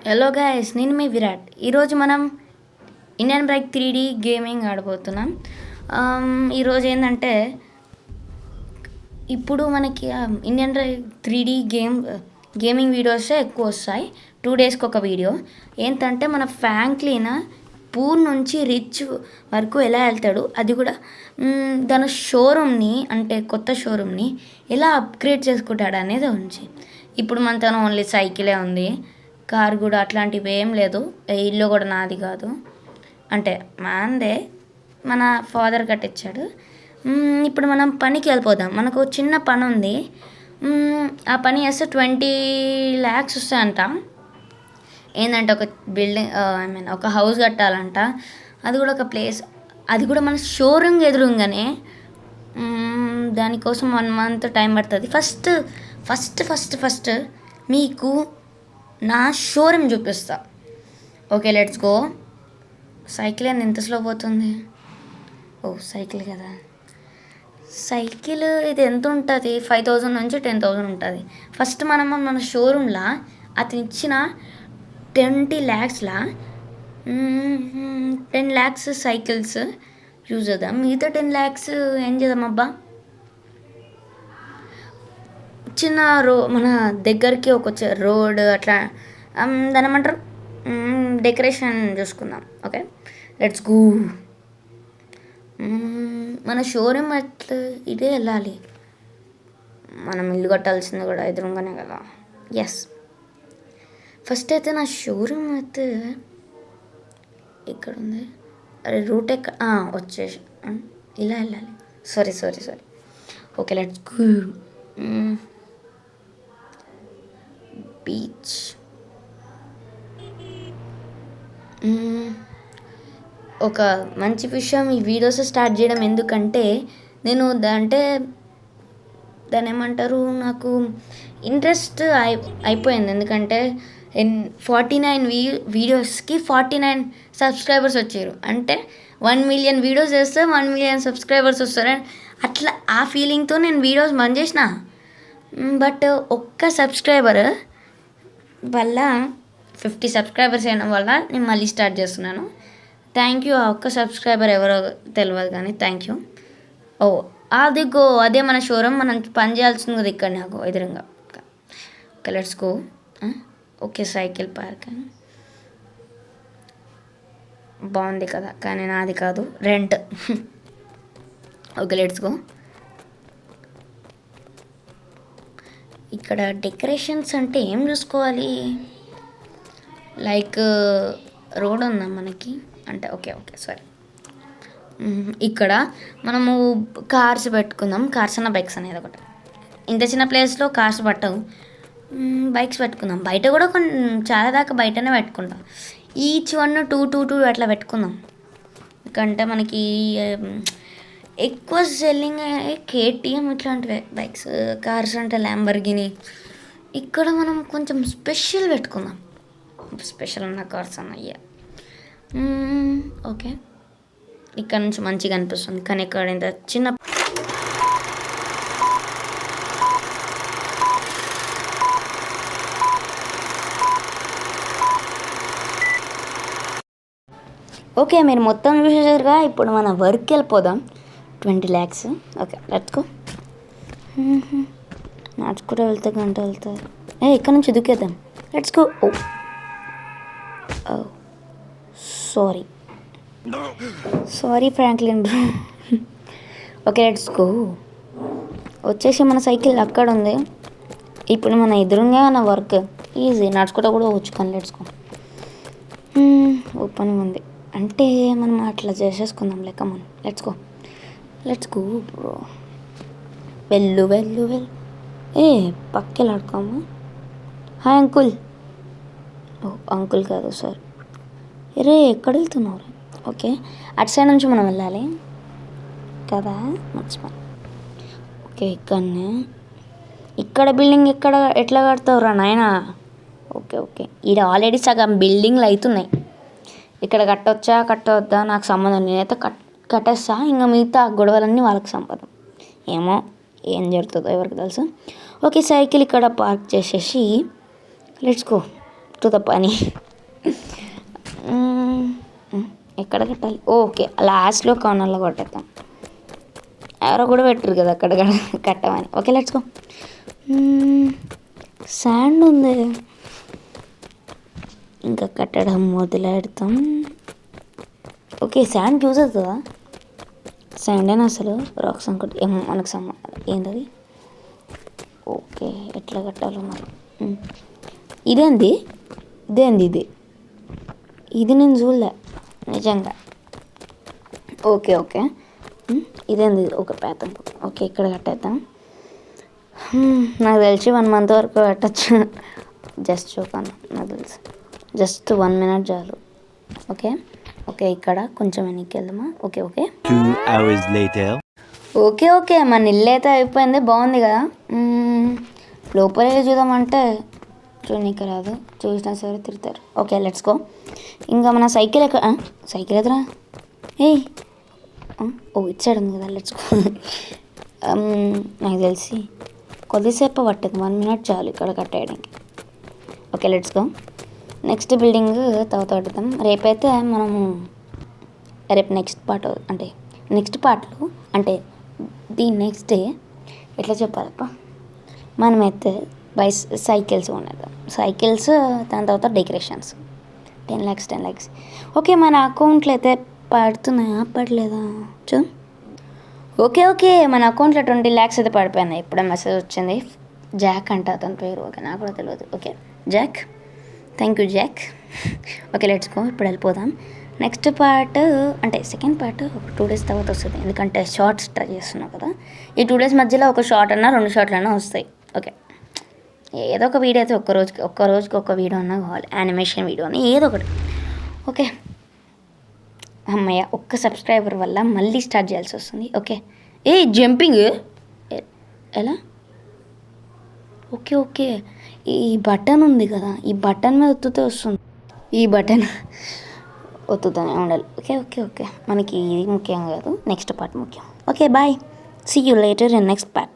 Hello guys, నేను మీ విరాట్. ఈరోజు మనం ఇండియన్ బైక్ 3D గేమింగ్ ఆడబోతున్నాం. ఈరోజు ఏంటంటే ఇప్పుడు మనకి ఇండియన్ బైక్ 3D గేమింగ్ వీడియోసే ఎక్కువ వస్తాయి. 2 డేస్కి ఒక వీడియో. ఏంటంటే మన ఫ్రాంక్లిన్ పూర్ నుంచి రిచ్ వరకు ఎలా వెళ్తాడు, అది కూడా దాని షోరూమ్ని అంటే కొత్త షోరూమ్ని ఎలా అప్గ్రేడ్ చేసుకుంటాడు అనేది ఉంచి. ఇప్పుడు మన తను ఓన్లీ సైకిలే ఉంది, కార్ కూడా అట్లాంటివి ఏం లేదు. ఇల్లు కూడా నాది కాదు, అంటే మాందే, మన ఫాదర్ కట్టించాడు. ఇప్పుడు మనం పనికి వెళ్ళిపోదాం. మనకు చిన్న పని ఉంది. ఆ పని చేస్తే 20 lakhs వస్తాయంట. ఏంటంటే ఒక బిల్డింగ్, ఒక హౌస్ కట్టాలంట. అది కూడా ఒక ప్లేస్, అది కూడా మన షోరూమ్ ఎదురుగానే. దానికోసం 1 month టైం పడుతుంది. ఫస్ట్ మీకు నా షోరూమ్ చూపిస్తా. Okay, let's go. సైకిల్ ఏంది ఎంత స్లో పోతుంది? ఓ సైకిల్ కదా. సైకిల్ ఇది ఎంత ఉంటుంది? 5,000 నుంచి 10,000 ఉంటుంది. ఫస్ట్ మనం మన షోరూమ్లో అతను ఇచ్చిన 20 lakhsలా 10 lakhs సైకిల్స్ యూజ్ చేద్దాం. మిగతా 10 lakhs ఏం చేద్దాం అబ్బా? చిన్న మన దగ్గరికి ఒక రోడ్ అట్లా దాని ఏమంటారు, డెకరేషన్ చూసుకుందాం. Okay, let's go. మన షోరూమ్ అట్లా ఇదే వెళ్ళాలి. మనం ఇల్లు కట్టాల్సింది కూడా ఎదురుగానే కదా. ఎస్, ఫస్ట్ అయితే నా షోరూమ్ అయితే ఇక్కడ ఉంది. అరే రూట్ వచ్చేసి ఇలా వెళ్ళాలి. Sorry. Okay, let's go. Beach. ఒక మంచి విషయం ఈ వీడియోస్ స్టార్ట్ చేయడం ఎందుకంటే, నేను దాన్ని ఏమంటారు, నాకు ఇంట్రెస్ట్ అయిపోయింది. ఎందుకంటే 49 వీడియోస్కి 49 సబ్స్క్రైబర్స్ వచ్చారు. అంటే 1 million వీడియోస్ చేస్తే 1 million సబ్స్క్రైబర్స్ వస్తారు. అట్లా ఆ ఫీలింగ్తో నేను వీడియోస్ బంద్ చేసిన. బట్ ఒక్క సబ్స్క్రైబర్ వల్ల 50 సబ్స్క్రైబర్స్ అయిన వల్ల నేను మళ్ళీ స్టార్ట్ చేస్తున్నాను. Thank you. ఆ ఒక్క సబ్స్క్రైబర్ ఎవరో తెలియదు కానీ థ్యాంక్ యూ. అదే మన షోరూమ్. మనం పని చేయాల్సింది కదా ఇక్కడ నాకు ఎదురుగా. Okay, let's go. Okay, cycle park బాగుంది కదా, కానీ నాది కాదు, రెంట్. Okay, let's go. ఇక్కడ డెకరేషన్స్ అంటే ఏం చూసుకోవాలి? లైక్ రోడ్ ఉందా మనకి అంటే? Okay sorry. ఇక్కడ మనము కార్స్ పెట్టుకుందాం. కార్స్ అన్న బైక్స్ అనేది ఒకటి. ఇంత చిన్న ప్లేస్లో కార్స్ పట్టవు, బైక్స్ పెట్టుకుందాం. బయట కూడా చాలా దాకా బయటనే పెట్టుకుంటాం. ఈచ్ 1 2 అట్లా పెట్టుకుందాం. ఎందుకంటే మనకి ఎక్కువ సెల్లింగ్ KTM ఇట్లాంటివి బైక్స్. కార్స్ అంటే ల్యాంబర్గిని. ఇక్కడ మనం కొంచెం స్పెషల్ పెట్టుకుందాం. స్పెషల్ ఉన్న కార్స్ అన్నయ్య. ఓకే, ఇక్కడ నుంచి మంచిగా అనిపిస్తుంది. కానీ ఇక్కడ ఇంత చిన్న ఓకే, మీరు మొత్తం చూసేసారుగా. ఇప్పుడు మన వర్క్ వెళ్ళిపోదాం. 20 lakhs. Okay, let's go. నడుచుకుంటూ వెళ్తే గంట వెళ్తారు. ఇక్కడ నుంచి దుక్కేద్దాం. Let's go. Sorry Franklin bro. Okay, let's go. వచ్చేసి మన సైకిల్ అక్కడ ఉంది. ఇప్పుడు మన ఎదురుగా నా వర్క్ ఈజీ. నడుచుకుంటూ కూడా వచ్చుకొని లెట్స్ గో. ఓపెన్ ఉంది అంటే మనం అట్లా చేసేసుకుందాం లెక్క. మనం లెట్స్ గో బ్రో. వెళ్ళు పక్కకి ఆడుకోమా. Hi uncle. అంకుల్ కాదు సార్. ఎక్కడ వెళ్తున్నావు? ఓకే, అటు సైడ్ నుంచి మనం వెళ్ళాలి కదా, మర్చిపోయి. ఓకే, ఇక్కడ బిల్డింగ్ ఎట్లా కడతావురా నాయనా? ఓకే, ఈడ ఆల్రెడీ సగం బిల్డింగ్లు అవుతున్నాయి. ఇక్కడ కట్టవద్దా నాకు సంబంధం. నేనైతే కట్టేస్తా. ఇంకా మిగతా గొడవలన్నీ వాళ్ళకి సంబంధం. ఏమో ఏం జరుగుతుందో ఎవరికి తెలుసు. ఓకే, సైకిల్ ఇక్కడ పార్క్ చేసేసి లెట్స్ గో. టు ద పని. ఎక్కడ కట్టాలి? ఓకే, లాస్ట్లో కార్నర్లో కొట్టేద్దాం. ఎవరో కూడా పెట్టరు కదా అక్కడ కట్టమని. Okay, let's go. శాండ్ ఉంది, ఇంకా కట్టడం మొదలెడతాం. ఓకే, శాండ్ యూజ్ అవుతుందా? శాండేనా అసలు? రాక్స్ అనుకుంటే ఏమో మనకు ఏంటది? ఓకే, ఎట్లా కట్టాలో మరి. ఇదేంది ఇది నేను చూడలే నిజంగా. ఓకే ఓకే, ఇదేంది ఒక ప్యాటర్న్. ఓకే, ఇక్కడ కట్టేద్దాం. నాకు తెలిసి 1 month వరకు కట్టచ్చు. జస్ట్ చూపాను, నాకు తెలుసు. జస్ట్ 1 minute చాలు. ఓకే ఓకే, ఇక్కడ కొంచెం వెనక్కి వెళ్దామా? Okay okay. 2 hours later. Okay okay, మన ఇల్లు అయితే అయిపోయింది. బాగుంది కదా. లోపలే చూద్దామంటే చూడనీకి రాదు, చూసినా సరే తిడతారు. Okay, let's go. ఇంకా మన సైకిల్ సైకిల్ ఎదురా? ఏయ్, ఓ ఇటు సైడ్ ఉంది కదా, లెట్స్ గో. నాకు తెలిసి కొద్దిసేపు పట్టదు, 1 minute చాలు ఇక్కడ కట్టేయడానికి. Okay, let's go. Next building తర్వాత కట్టుదాం. రేపైతే మనము నెక్స్ట్ పార్ట్లో అంటే దీని నెక్స్ట్ డే ఎట్లా చెప్పాలప్ప, మనమైతే సైకిల్స్ కొనేద్దాం. సైకిల్స్, దాని తర్వాత డెకరేషన్స్. 10 lakhs. ఓకే, మన అకౌంట్లో అయితే పడుతున్నాయా పడలేదా చూ. ఓకే ఓకే, మన అకౌంట్లో 20 lakhs అయితే పడిపోయినాయి. ఇప్పుడే మెసేజ్ వచ్చింది. జాక్ అంట అతని పేరు. ఓకే, నాకు కూడా తెలియదు. Okay Jack, thank you Jack. Okay, let's go. ఇప్పుడు వెళ్ళిపోదాం. నెక్స్ట్ పార్ట్ అంటే సెకండ్ పార్ట్ ఒక 2 days తర్వాత వస్తుంది. ఎందుకంటే షార్ట్స్ ట్రై చేస్తున్నావు కదా. ఈ 2 days మధ్యలో ఒక షార్ట్ అన్నా 2 షార్ట్లన్నా వస్తాయి. ఓకే, ఏదో ఒక వీడియో అయితే ఒక్క రోజుకి ఒక వీడియో అన్నా కావాలి. యానిమేషన్ వీడియో అని ఏదో ఒకటి. ఓకే అమ్మయ్య, ఒక్క సబ్స్క్రైబర్ వల్ల మళ్ళీ స్టార్ట్ చేయాల్సి వస్తుంది. ఓకే, జంపింగ్ ఎలా? ఓకే ఓకే, ఈ బటన్ ఉంది కదా, ఈ బటన్ మీద ఒత్తుతే వస్తుంది. ఈ బటన్ ఒత్తుతూనే ఉండాలి. ఓకే ఓకే ఓకే, మనకి ఇది ముఖ్యం కాదు, నెక్స్ట్ పార్ట్ ముఖ్యం. Okay bye, see you later in next part.